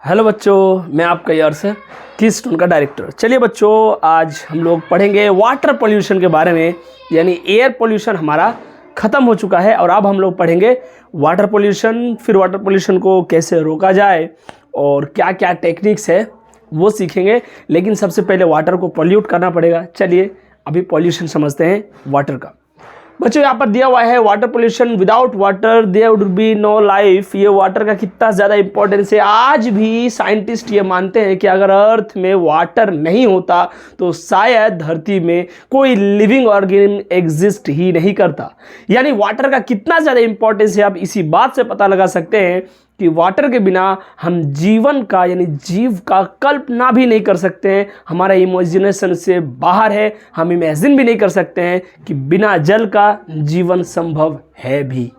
Hello बच्चों, मैं आपका यार सर कीस्टोन का डायरेक्टर। चलिए बच्चों, आज हम लोग पढ़ेंगे वाटर पोल्यूशन के बारे में। यानी एयर पोल्यूशन हमारा ख़त्म हो चुका है और अब हम लोग पढ़ेंगे वाटर पोल्यूशन। फिर वाटर पोल्यूशन को कैसे रोका जाए और क्या क्या टेक्निक्स है वो सीखेंगे। लेकिन सबसे पहले वाटर को पोल्यूट करना पड़ेगा। चलिए अभी पोल्यूशन समझते हैं वाटर का। बच्चों यहाँ पर दिया हुआ है water pollution, without water there would be no life. ये वाटर का कितना ज़्यादा इंपॉर्टेंस है। आज भी साइंटिस्ट ये मानते हैं कि अगर अर्थ में वाटर नहीं होता तो शायद धरती में कोई लिविंग ऑर्गेनिज्म एग्जिस्ट ही नहीं करता। यानी वाटर का कितना ज़्यादा इंपॉर्टेंस है आप इसी बात से पता लगा सकते हैं कि वाटर के बिना हम जीवन का यानी जीव का कल्पना भी नहीं कर सकते हैं। हमारा इमेजिनेशन से बाहर है। हम इमेजिन भी नहीं कर सकते हैं कि बिना जल का जीवन संभव है भी।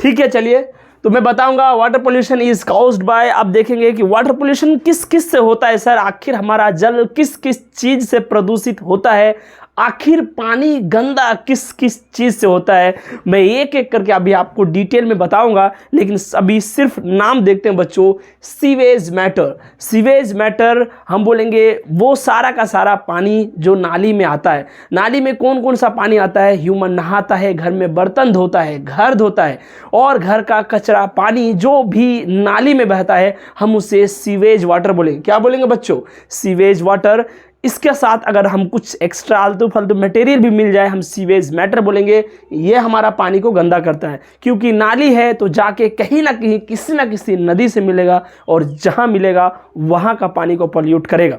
ठीक है, चलिए तो मैं बताऊंगा water pollution is caused by. अब देखेंगे कि वाटर पोल्यूशन किस किस से होता है सर। आखिर हमारा जल किस किस चीज़ से प्रदूषित होता है। आखिर पानी गंदा किस किस चीज़ से होता है। मैं एक एक करके अभी आपको डिटेल में बताऊंगा, लेकिन अभी सिर्फ नाम देखते हैं बच्चों। Sewage matter. सीवेज मैटर हम बोलेंगे वो सारा का सारा पानी जो नाली में आता है। नाली में कौन कौन सा पानी आता है। ह्यूमन नहाता है, घर में बर्तन धोता है, घर धोता है, और घर का कचरा पानी जो भी नाली में बहता है हम उसे सीवेज वाटर बोलेंगे। क्या बोलेंगे बच्चों? Sewage water. इसके साथ अगर हम कुछ एक्स्ट्रा आलतू फालतू मटेरियल भी मिल जाए हम सीवेज मैटर बोलेंगे। ये हमारा पानी को गंदा करता है, क्योंकि नाली है तो जाके कहीं ना कहीं किसी ना किसी नदी से मिलेगा और जहाँ मिलेगा वहाँ का पानी को पोल्यूट करेगा।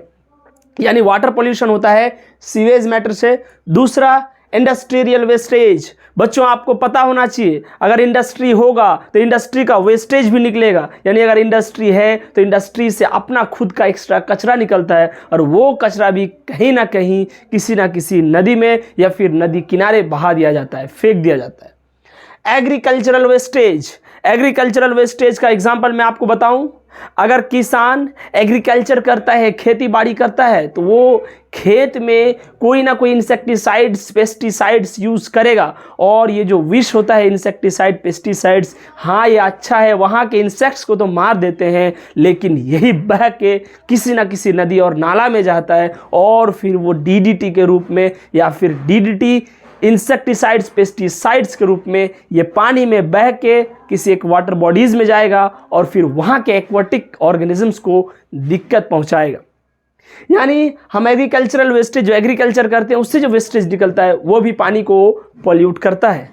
यानी वाटर पोल्यूशन होता है सीवेज मैटर से। दूसरा इंडस्ट्रियल वेस्टेज। बच्चों आपको पता होना चाहिए, अगर इंडस्ट्री होगा तो इंडस्ट्री का वेस्टेज भी निकलेगा। यानी अगर इंडस्ट्री है तो इंडस्ट्री से अपना खुद का एक्स्ट्रा कचरा निकलता है और वो कचरा भी कहीं ना कहीं किसी ना किसी नदी में या फिर नदी किनारे बहा दिया जाता है, फेंक दिया जाता है। Agricultural wastage. एग्रीकल्चरल वेस्टेज का एग्जांपल मैं आपको बताऊं, अगर किसान एग्रीकल्चर करता है, खेती बाड़ी करता है, तो वो खेत में कोई ना कोई इंसेक्टिसाइड्स पेस्टिसाइड्स यूज़ करेगा। और ये जो विष होता है इंसेक्टिसाइड पेस्टिसाइड्स, हाँ ये अच्छा है, वहाँ के इंसेक्ट्स को तो मार देते हैं, लेकिन यही बह के किसी ना किसी नदी और नाला में जाता है और फिर वो डीडीटी के रूप में या फिर डीडीटी इंसेक्टिसाइड्स पेस्टिसाइड्स के रूप में ये पानी में बह के किसी एक वाटर बॉडीज़ में जाएगा और फिर वहाँ के एक्वाटिक ऑर्गेनिजम्स को दिक्कत पहुँचाएगा। यानी हम एग्रीकल्चरल वेस्टेज जो एग्रीकल्चर करते हैं उससे जो वेस्टेज निकलता है वो भी पानी को पोल्यूट करता है।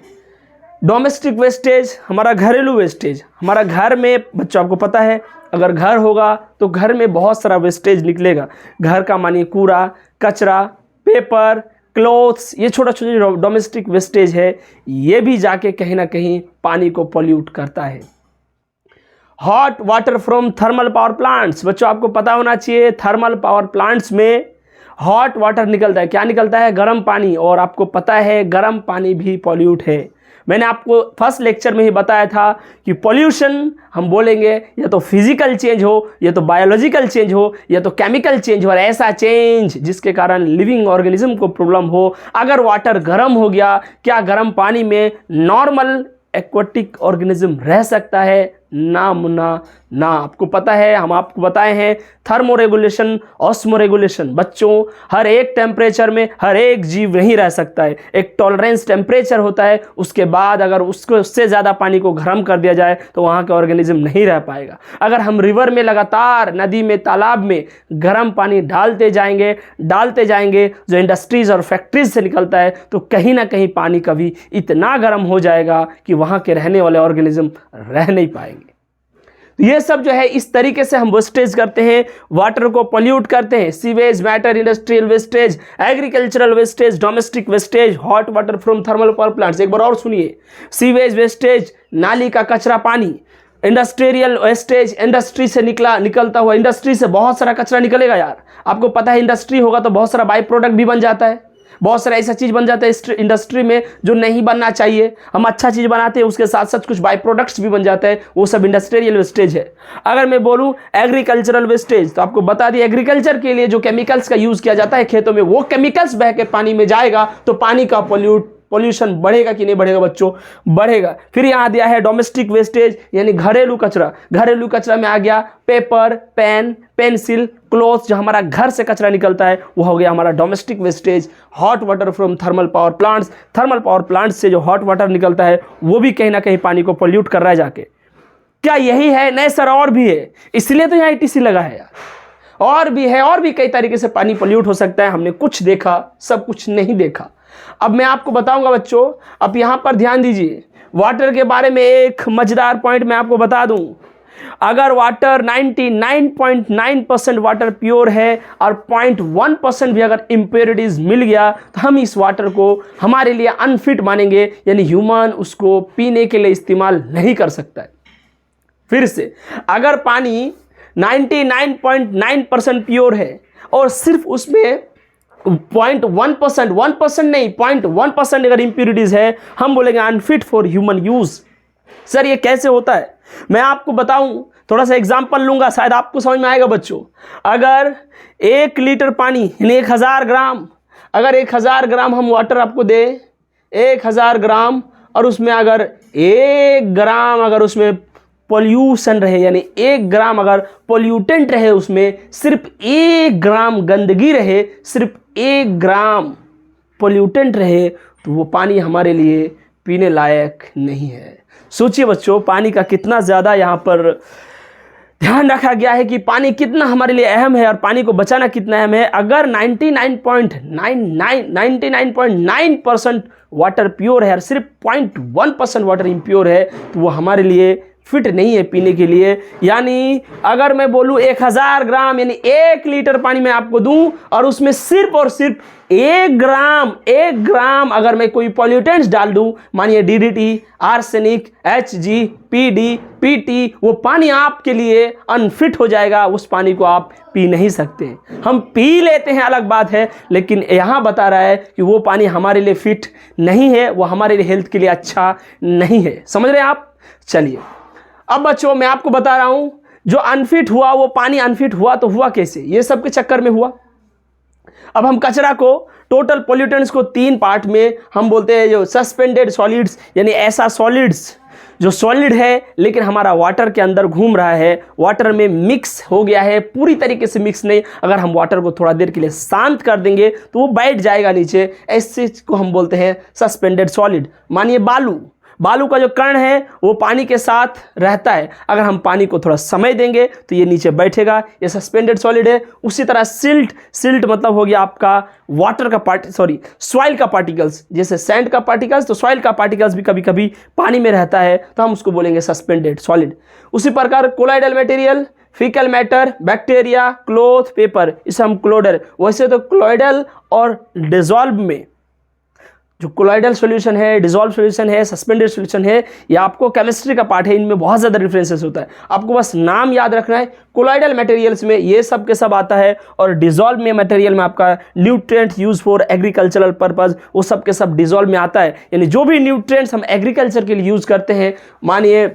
डोमेस्टिक वेस्टेज, हमारा घरेलू वेस्टेज। हमारा घर में बच्चों आपको पता है अगर घर होगा तो घर में बहुत सारा वेस्टेज निकलेगा। घर का मानिए कूड़ा कचरा, पेपर, क्लोथ्स, ये छोटा छोटा जो डोमेस्टिक वेस्टेज है ये भी जाके कहीं ना कहीं पानी को पोल्यूट करता है। Hot water from thermal power plants. बच्चों आपको पता होना चाहिए थर्मल पावर प्लांट्स में हॉट वाटर निकलता है। क्या निकलता है? गर्म पानी। और आपको पता है गर्म पानी भी पोल्यूट है। मैंने आपको फर्स्ट लेक्चर में ही बताया था कि पोल्यूशन हम बोलेंगे या तो फिजिकल चेंज हो, या तो बायोलॉजिकल चेंज हो, या तो केमिकल चेंज हो, और ऐसा चेंज जिसके कारण लिविंग ऑर्गेनिज्म को प्रॉब्लम हो। अगर वाटर गर्म हो गया, क्या गर्म पानी में नॉर्मल एक्वाटिक ऑर्गेनिज्म रह सकता है? ना मुन्ना ना। आपको पता है हम आपको बताए हैं थर्मो रेगुलेशन, ऑस्मो रेगुलेशन। बच्चों हर एक टेम्परेचर में हर एक जीव नहीं रह सकता है। एक टॉलरेंस टेम्परेचर होता है, उसके बाद अगर उससे ज़्यादा पानी को गर्म कर दिया जाए तो वहाँ के ऑर्गेनिज्म नहीं रह पाएगा। अगर हम रिवर में लगातार, नदी में, तालाब में गर्म पानी डालते जाएंगे जो इंडस्ट्रीज़ और फैक्ट्रीज से निकलता है, तो कहीं ना कहीं पानी कभी इतना गर्म हो जाएगा कि वहाँ के रहने वाले ऑर्गेनिज्म रह नहीं पाएंगे। ये सब जो है इस तरीके से हम वेस्टेज करते हैं, वाटर को पोल्यूट करते हैं। Sewage matter, industrial wastage, agricultural wastage, domestic wastage, hot water from thermal power plants. एक बार और सुनिए, सीवेज वेस्टेज नाली का कचरा पानी, इंडस्ट्रियल वेस्टेज इंडस्ट्री से निकलता हुआ, इंडस्ट्री से बहुत सारा कचरा निकलेगा यार। आपको पता है इंडस्ट्री होगा तो बहुत सारा बाई प्रोडक्ट भी बन जाता है, बहुत सारा ऐसा चीज़ बन जाता है इंडस्ट्री में जो नहीं बनना चाहिए। हम अच्छा चीज़ बनाते हैं उसके साथ साथ कुछ बाई प्रोडक्ट्स भी बन जाते हैं, वो सब इंडस्ट्रियल वेस्टेज है। अगर मैं बोलूँ एग्रीकल्चरल वेस्टेज, तो आपको बता दिया एग्रीकल्चर के लिए जो केमिकल्स का यूज़ किया जाता है खेतों में, वो केमिकल्स बह के पानी में जाएगा तो पानी का पोल्यूट पोल्यूशन बढ़ेगा कि नहीं बढ़ेगा बच्चों? बढ़ेगा। फिर यहाँ दिया है डोमेस्टिक वेस्टेज यानी घरेलू कचरा। घरेलू कचरा में आ गया पेपर, पेन, पेंसिल, क्लॉथ, जो हमारा घर से कचरा निकलता है वो हो गया हमारा domestic wastage. Hot water from thermal power plants, thermal power plants से जो हॉट वाटर निकलता है वो भी कहीं ना कहीं पानी को पोल्यूट कर रहा है जाके। क्या यही है? नहीं सर, और भी है, इसलिए तो यहाँ ईटीसी लगा है यार। और भी है, और भी कई तरीके से पानी पोल्यूट हो सकता है। हमने कुछ देखा, सब कुछ नहीं देखा। अब मैं आपको बताऊंगा बच्चों, अब यहाँ पर ध्यान दीजिए। वाटर के बारे में एक मजेदार पॉइंट मैं आपको बता दूं। अगर वाटर 99.9% वाटर प्योर है और 0.1% भी अगर इम्प्योरिटीज मिल गया तो हम इस वाटर को हमारे लिए अनफिट मानेंगे, यानी ह्यूमन उसको पीने के लिए इस्तेमाल नहीं कर सकता है। फिर से, अगर पानी 99.9% प्योर है और सिर्फ उसमें 0.1%, 1% नहीं 0.1% अगर इम्प्योरिटीज है, हम बोलेंगे unfit for human use. Sir ये कैसे होता है? मैं आपको बताऊं, थोड़ा सा एग्जांपल लूंगा, शायद आपको समझ में आएगा बच्चों। अगर 1 लीटर पानी यानी 1000 ग्राम, अगर 1000 ग्राम हम वाटर आपको दे, 1000 ग्राम, और उसमें अगर 1 ग्राम अगर उसमें पोल्यूशन रहे, यानी 1 ग्राम अगर पोल्यूटेंट रहे, उसमें सिर्फ 1 ग्राम गंदगी रहे, सिर्फ 1 ग्राम पोल्यूटेंट रहे, तो वो पानी हमारे लिए पीने लायक नहीं है। सोचिए बच्चों, पानी का कितना ज़्यादा यहाँ पर ध्यान रखा गया है कि पानी कितना हमारे लिए अहम है और पानी को बचाना कितना अहम है। अगर 99.9% वाटर प्योर है और सिर्फ 0.1% वाटर इम्प्योर है, तो वो हमारे लिए फिट नहीं है पीने के लिए। यानी अगर मैं बोलूँ 1000 ग्राम यानी 1 लीटर पानी मैं आपको दूं और उसमें सिर्फ और सिर्फ 1 ग्राम अगर मैं कोई पॉल्यूटेंट्स डाल दूं, मानिए DDT, arsenic, HG, PD, PT, वो पानी आपके लिए अनफिट हो जाएगा। उस पानी को आप पी नहीं सकते। हम पी लेते हैं अलग बात है, लेकिन यहाँ बता रहा है कि वो पानी हमारे लिए फिट नहीं है, वो हमारे लिए हेल्थ के लिए अच्छा नहीं है। समझ रहे हैं आप? चलिए अब बच्चों मैं आपको बता रहा हूं, जो अनफिट हुआ वो पानी अनफिट हुआ तो हुआ कैसे? ये सब के चक्कर में हुआ। अब हम कचरा को, टोटल पोल्यूटेंट्स को 3 पार्ट में हम बोलते हैं, जो सस्पेंडेड सॉलिड्स यानी ऐसा सॉलिड्स जो सॉलिड है लेकिन हमारा वाटर के अंदर घूम रहा है, वाटर में मिक्स हो गया है, पूरी तरीके से मिक्स नहीं, अगर हम वाटर को थोड़ा देर के लिए शांत कर देंगे तो वो बैठ जाएगा नीचे, ऐसे को हम बोलते हैं सस्पेंडेड सॉलिड। मानिए बालू का जो कण है वो पानी के साथ रहता है, अगर हम पानी को थोड़ा समय देंगे तो ये नीचे बैठेगा, ये सस्पेंडेड सॉलिड है। उसी तरह सिल्ट मतलब हो गया आपका वाटर का सॉइल का पार्टिकल्स, जैसे सैंड का पार्टिकल्स, तो सॉइल का पार्टिकल्स भी कभी कभी पानी में रहता है, तो हम उसको बोलेंगे सस्पेंडेड सॉलिड। उसी प्रकार colloidal material, faecal matter, bacteria, cloth, paper, इसे हम क्लोडल। वैसे तो क्लोइडल और डिजॉल्व में, जो कोलाइडल सॉल्यूशन है, डिजॉल्व सॉल्यूशन है, सस्पेंडेड सॉल्यूशन है, ये आपको केमिस्ट्री का पार्ट है, इनमें बहुत ज़्यादा डिफरेंसेस होता है। आपको बस नाम याद रखना है। कोलाइडल मटेरियल्स में ये सब के सब आता है, और डिजॉल्व में मटेरियल में आपका nutrient use for agricultural purpose, वो सब के सब डिजॉल्व में आता है। यानी जो भी न्यूट्रिएंट्स हम एग्रीकल्चर के लिए यूज़ करते हैं, मानिए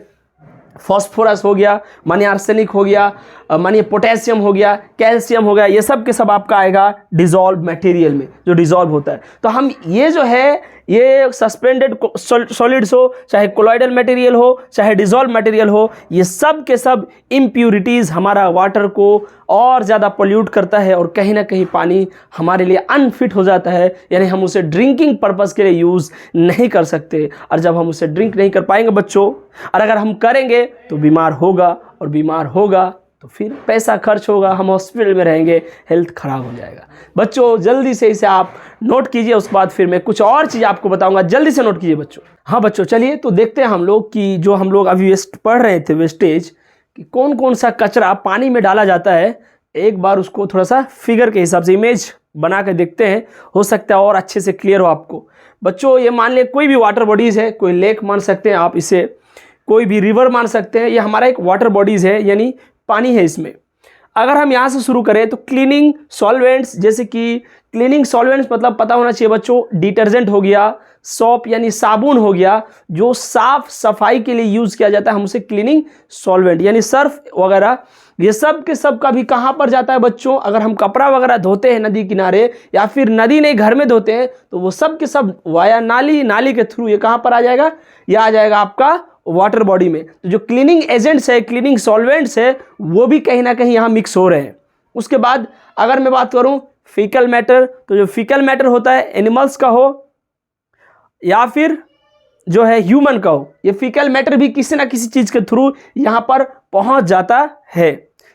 फॉस्फोरस हो गया, मानिए आर्सेनिक हो गया, मानिए पोटेशियम हो गया, कैल्शियम हो गया, ये सब के सब आपका आएगा डिजॉल्व मटेरियल में, जो डिजॉल्व होता है। तो हम ये जो है, ये सस्पेंडेड सॉलिड्स हो, चाहे कोलॉइडल मटेरियल हो, चाहे डिजॉल्व मटेरियल हो, ये सब के सब इम्प्यूरिटीज़ हमारा वाटर को और ज़्यादा पोल्यूट करता है, और कहीं ना कहीं पानी हमारे लिए अनफिट हो जाता है, यानी हम उसे ड्रिंकिंग पर्पज़ के लिए यूज़ नहीं कर सकते। और जब हम उसे ड्रिंक नहीं कर पाएंगे बच्चों, और अगर हम करेंगे तो बीमार होगा, और बीमार होगा तो फिर पैसा खर्च होगा, हम हॉस्पिटल में रहेंगे, हेल्थ ख़राब हो जाएगा। बच्चों जल्दी से इसे आप नोट कीजिए, उसके बाद फिर मैं कुछ और चीज़ आपको बताऊंगा, जल्दी से नोट कीजिए बच्चों। हाँ बच्चों, चलिए तो देखते हैं हम लोग कि जो हम लोग अभी पढ़ रहे थे वेस्टेज, कि कौन कौन सा कचरा पानी में डाला जाता है। एक बार उसको थोड़ा सा फिगर के हिसाब से इमेज बना कर देखते हैं, हो सकता है और अच्छे से क्लियर हो आपको। बच्चों ये मान लिया कोई भी वाटर बॉडीज़ है, कोई लेक मान सकते हैं आप इसे, कोई भी रिवर मान सकते हैं, ये हमारा एक वाटर बॉडीज़ है, यानी पानी है इसमें। अगर हम यहाँ से शुरू करें तो क्लीनिंग सॉल्वेंट्स, जैसे कि क्लीनिंग सॉल्वेंट्स मतलब पता होना चाहिए बच्चों, डिटर्जेंट हो गया, सोप यानी साबुन हो गया, जो साफ सफाई के लिए यूज़ किया जाता है, हम उसे क्लीनिंग सॉल्वेंट यानी सर्फ वगैरह, ये सब के सब का भी कहाँ पर जाता है बच्चों? अगर हम कपड़ा वगैरह धोते हैं नदी किनारे, या फिर नदी नहीं घर में धोते हैं, तो वो सब के सब वाया नाली, नाली के थ्रू ये कहाँ पर आ जाएगा? ये आ जाएगा आपका वाटर बॉडी में। तो जो क्लीनिंग एजेंट्स है, क्लीनिंग सॉल्वेंट्स है, वो भी कहीं ना कहीं यहाँ मिक्स हो रहे हैं। उसके बाद अगर मैं बात करूँ फीकल मैटर, तो जो फीकल मैटर होता है एनिमल्स का हो या फिर जो है ह्यूमन का हो, ये फीकल मैटर भी किसी ना किसी चीज़ के थ्रू यहाँ पर पहुँच जाता है।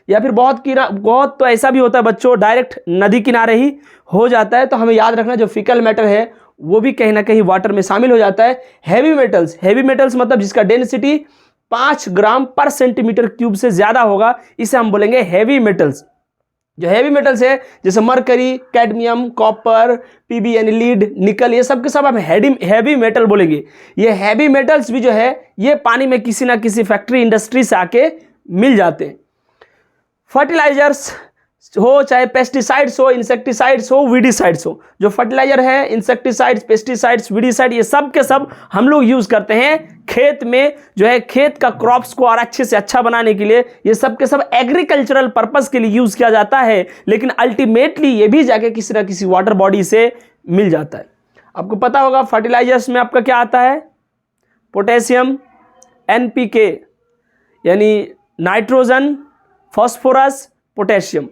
या फिर बहुत तो ऐसा भी होता है बच्चों, डायरेक्ट नदी किनारे ही हो जाता है। तो हमें याद रखना जो फीकल मैटर है वो भी कहीं ना कहीं वाटर में शामिल हो जाता है। हैवी मेटल्स मतलब जिसका डेंसिटी 5 ग्राम पर सेंटीमीटर क्यूब से ज़्यादा होगा, इसे हम बोलेंगे हैवी मेटल्स। जो हैवी मेटल्स है जैसे मरकरी, कैडमियम, कॉपर, पीबी यानी लीड, निकल, ये सब के सब हम हैवी मेटल बोलेंगे। ये हैवी मेटल्स भी जो है ये पानी में किसी ना किसी फैक्ट्री इंडस्ट्री से आके मिल जाते हैं। फर्टिलाइजर्स हो, चाहे पेस्टिसाइड्स हो, इंसेक्टिसाइड्स हो, वीडिसाइड्स हो, जो फर्टिलाइजर है, इंसेक्टिसाइड्स, पेस्टिसाइड्स, वीडिसाइड, ये सब के सब हम लोग यूज करते हैं खेत में, जो है खेत का क्रॉप्स को और अच्छे से अच्छा बनाने के लिए। ये सब के सब एग्रीकल्चरल पर्पस के लिए यूज किया जाता है, लेकिन अल्टीमेटली ये भी जाके किसी ना किसी वाटर बॉडी से मिल जाता है। आपको पता होगा फर्टिलाइजर्स में आपका क्या आता है? पोटेशियम, NPK यानी नाइट्रोजन, फॉस्फोरस, पोटेशियम।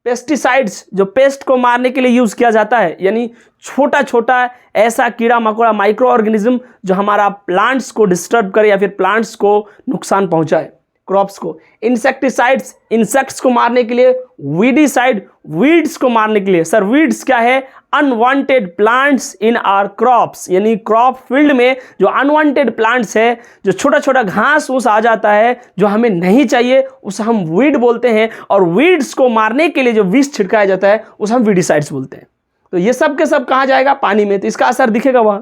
पेस्टिसाइड्स जो पेस्ट को मारने के लिए यूज किया जाता है, यानी छोटा छोटा ऐसा कीड़ा मकोड़ा, माइक्रो ऑर्गेनिज्म जो हमारा प्लांट्स को डिस्टर्ब करे या फिर प्लांट्स को नुकसान पहुंचाए, क्रॉप्स को। इंसेक्टिसाइड्स इंसेक्ट्स को मारने के लिए, वीडिसाइड वीड्स को मारने के लिए। सर वीड्स क्या है? Unwanted plants in our crops, यानी क्रॉप फील्ड में जो अनवांटेड प्लांट्स है, जो छोटा छोटा घास उस आ जाता है जो हमें नहीं चाहिए, उसे हम वीड बोलते हैं। और वीड्स को मारने के लिए जो विष छिड़काया जाता है उसे हम वीडिसाइड्स बोलते हैं। तो ये सब के सब कहाँ जाएगा? पानी में, तो इसका असर दिखेगा वहां।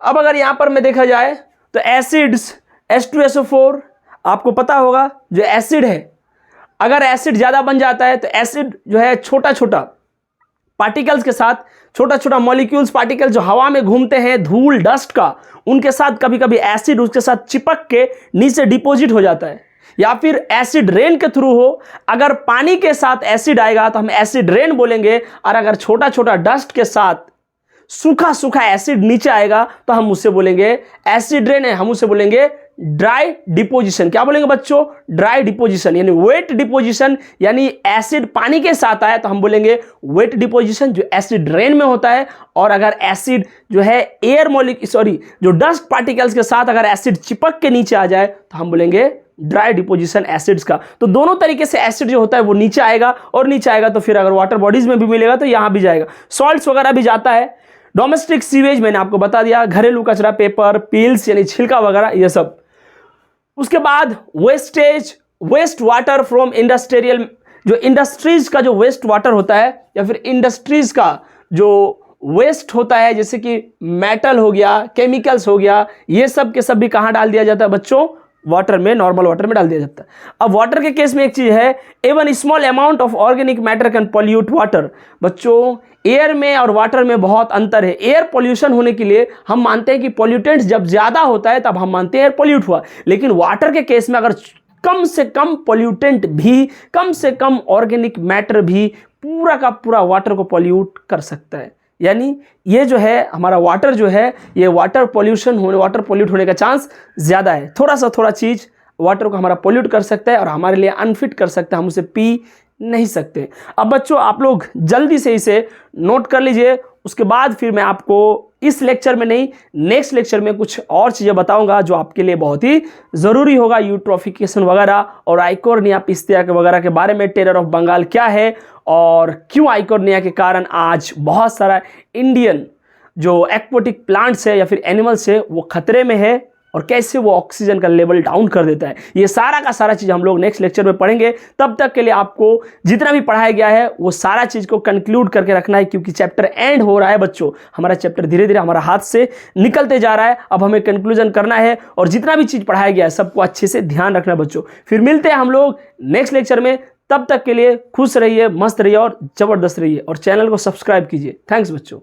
अब अगर यहां पर में देखा जाए तो एसिड्स, H2SO4, आपको पता होगा जो एसिड है, अगर एसिड ज़्यादा बन जाता है तो एसिड जो है छोटा छोटा पार्टिकल्स के साथ, छोटा छोटा मॉलिक्यूल्स, पार्टिकल जो हवा में घूमते हैं, धूल डस्ट का, उनके साथ कभी कभी एसिड उसके साथ चिपक के नीचे डिपॉजिट हो जाता है। या फिर एसिड रेन के थ्रू हो, अगर पानी के साथ एसिड आएगा तो हम एसिड रेन बोलेंगे, और अगर छोटा छोटा डस्ट के साथ सूखा सूखा एसिड नीचे आएगा तो हम उससे बोलेंगे एसिड रेन है, हम उसे बोलेंगे ड्राई डिपोजिशन। क्या बोलेंगे बच्चों? ड्राई डिपोजिशन यानी वेट डिपोजिशन, यानी एसिड पानी के साथ आया तो हम बोलेंगे वेट डिपोजिशन, जो एसिड रेन में होता है। और अगर एसिड जो है जो डस्ट पार्टिकल्स के साथ अगर एसिड चिपक के नीचे आ जाए तो हम बोलेंगे ड्राई डिपोजिशन एसिड्स का। तो दोनों तरीके से एसिड जो होता है वो नीचे आएगा, और नीचे आएगा तो फिर अगर वाटर बॉडीज में भी मिलेगा तो यहां भी जाएगा। सॉल्ट्स वगैरह भी जाता है। डोमेस्टिक सीवेज मैंने आपको बता दिया, घरेलू कचरा, पेपर, पील्स यानी छिलका वगैरह, ये सब। उसके बाद वेस्ट वाटर फ्रॉम इंडस्ट्रियल, जो इंडस्ट्रीज का जो वेस्ट वाटर होता है या फिर इंडस्ट्रीज का जो वेस्ट होता है, जैसे कि मेटल हो गया, केमिकल्स हो गया, ये सब के सब भी कहाँ डाल दिया जाता है बच्चों? वाटर में, नॉर्मल वाटर में डाल दिया जाता है। अब वाटर के केस में एक चीज है, even small amount of organic matter can pollute water. बच्चों एयर में और वाटर में बहुत अंतर है। एयर पॉल्यूशन होने के लिए हम मानते हैं कि पॉल्यूटेंट्स जब ज्यादा होता है तब हम मानते हैं एयर पॉल्यूट हुआ, लेकिन वाटर के केस में अगर कम से कम पॉल्यूटेंट भी, कम से कम ऑर्गेनिक मैटर भी पूरा का पूरा वाटर को पॉल्यूट कर सकता है। यानी ये जो है हमारा वाटर जो है, ये वाटर पॉल्यूट होने का चांस ज़्यादा है। थोड़ा चीज़ वाटर को हमारा पॉल्यूट कर सकता है और हमारे लिए अनफिट कर सकता है, हम उसे पी नहीं सकते। अब बच्चों आप लोग जल्दी से इसे नोट कर लीजिए, उसके बाद फिर मैं आपको इस लेक्चर में नहीं, नेक्स्ट लेक्चर में कुछ और चीज़ें बताऊंगा जो आपके लिए बहुत ही ज़रूरी होगा। यूट्रोफिकेशन वगैरह और आइकोर्निया पिस्तिया के वगैरह के बारे में, टेरर ऑफ बंगाल क्या है और क्यों आइकोर्निया के कारण आज बहुत सारा इंडियन जो एक्वाटिक प्लांट्स है या फिर एनिमल्स है वो खतरे में है, और कैसे वो ऑक्सीजन का लेवल डाउन कर देता है। ये सारा का सारा चीज़ हम लोग नेक्स्ट लेक्चर में पढ़ेंगे। तब तक के लिए आपको जितना भी पढ़ाया गया है वो सारा चीज़ को कंक्लूड करके रखना है, क्योंकि चैप्टर एंड हो रहा है बच्चों। हमारा चैप्टर धीरे धीरे हमारा हाथ से निकलते जा रहा है, अब हमें कंक्लूजन करना है, और जितना भी चीज़ पढ़ाया गया है सबको अच्छे से ध्यान रखना बच्चों। फिर मिलते हैं हम लोग नेक्स्ट लेक्चर में। तब तक के लिए खुश रहिए, मस्त रहिए और ज़बरदस्त रहिए, और चैनल को सब्सक्राइब कीजिए। थैंक्स बच्चों।